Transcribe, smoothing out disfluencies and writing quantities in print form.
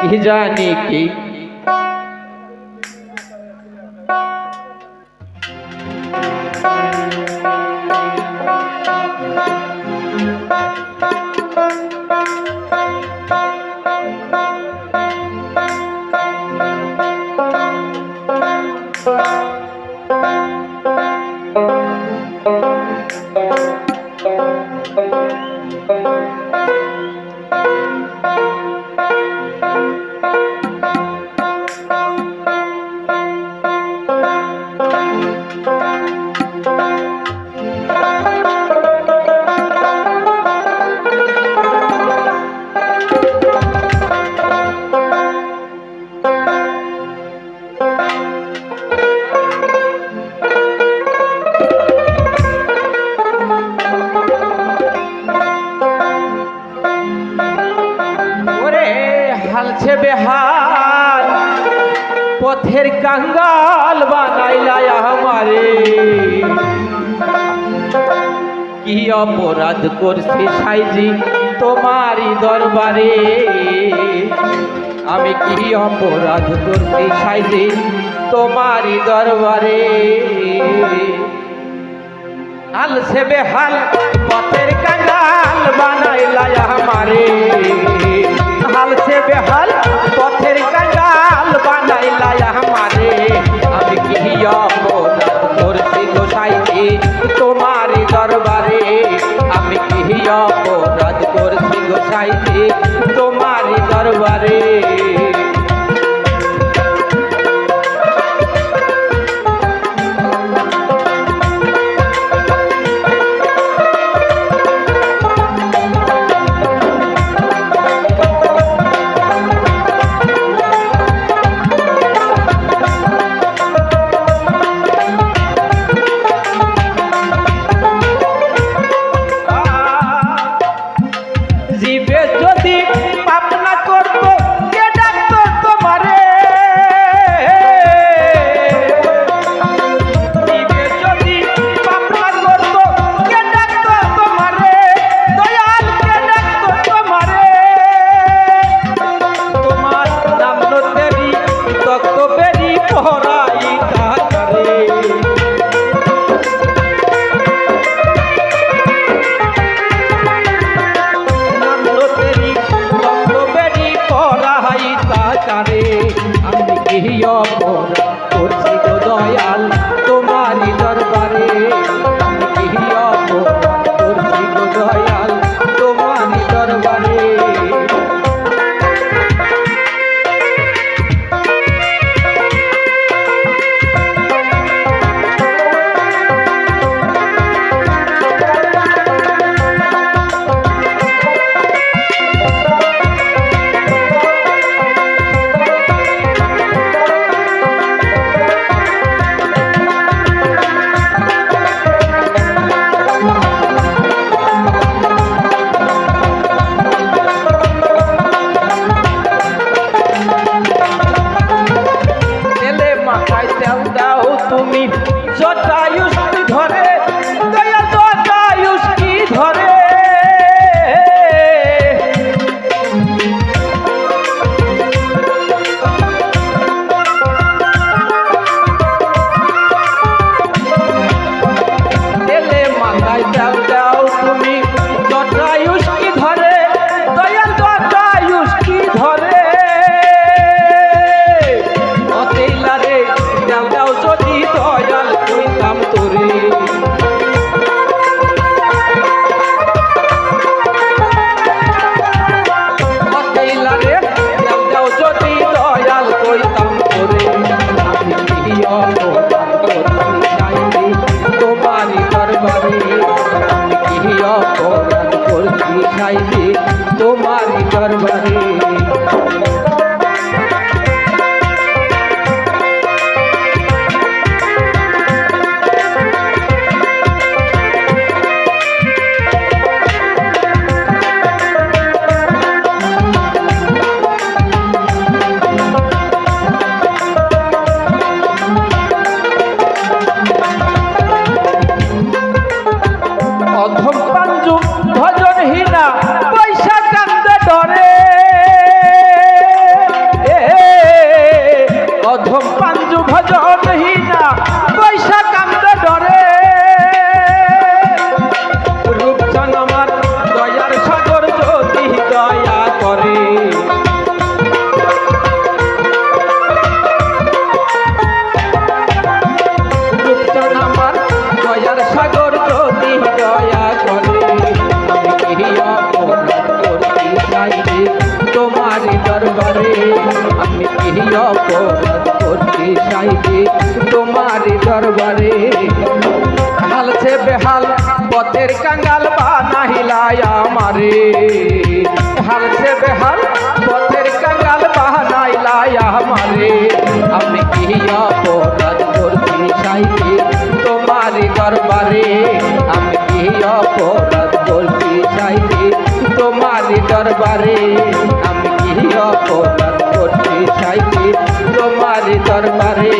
কি জানি কি হালছে বেহাল পথের কাঙ্গাল বানাইলা আমারে কি অপরাধ করছি সাইজি তোমারই দরবারে আমি কি অপরাধ করছি সাইজি তোমারই দরবারে হালছে বেহাল পথের কাঙ্গাল বানাইলা আমারে হালছে বেহাল পথের কাঙ্গাল বানাইলা আমারে আমি কি অপরাধ করছি গোসাইজি তোমারই দরবারে আমি কি অপরাধ করছি গোসাইজি তোমারই দরবারে যদি পাপ না করতো কে ডাকতো তোমারে যদি পাপ না করতো কে ডাকতো তোমারে দয়াল কে ডাকতো তোমারে তোমার নাম নতেরি তক্ত বেরি পড়াই কারে আমি কি অপরাধ করছি গো দয়াল তোমারই দরবারে আমি কি অপরাধ করছি গো দয়াল তোমারই দরবারে তুমি জটায়ুষ ধরে দয়া জটায়ুষ কি ধরে তেলে মাথায় দাও দাও তুমি জটায়ুষ কি ধরে দয়া জটায়ুষ কি ধরে অতেলা রে দাও দাও যদি দয়াল কইতাম তোরে অতেলা রে দাও দাও যদি দয়াল কইতাম তোরে আমি কি অপরাধ করছি সাইজি তোমারই দরবারে আমি কি অপরাধ করছি সাইজি তোমারই দরবারে অধম পাঞ্জু ভজনহীনা পয়সা কান্দে ডরে অপরাধ করছি সাইজি তোমারি দরবারে হালছে বেহাল পথের কাঙ্গাল বানাইলাই আমারে হালছে বেহাল পথের কাঙ্গাল বানাইলাই আমারে আমি কি অপরাধ করছি সাইজি তোমারি দরবারে আমি কি অপরাধ করছি সাইজি তোমারি দরবারে আমি কি অপরাধ করছি সাইজি তোমারি দরবারে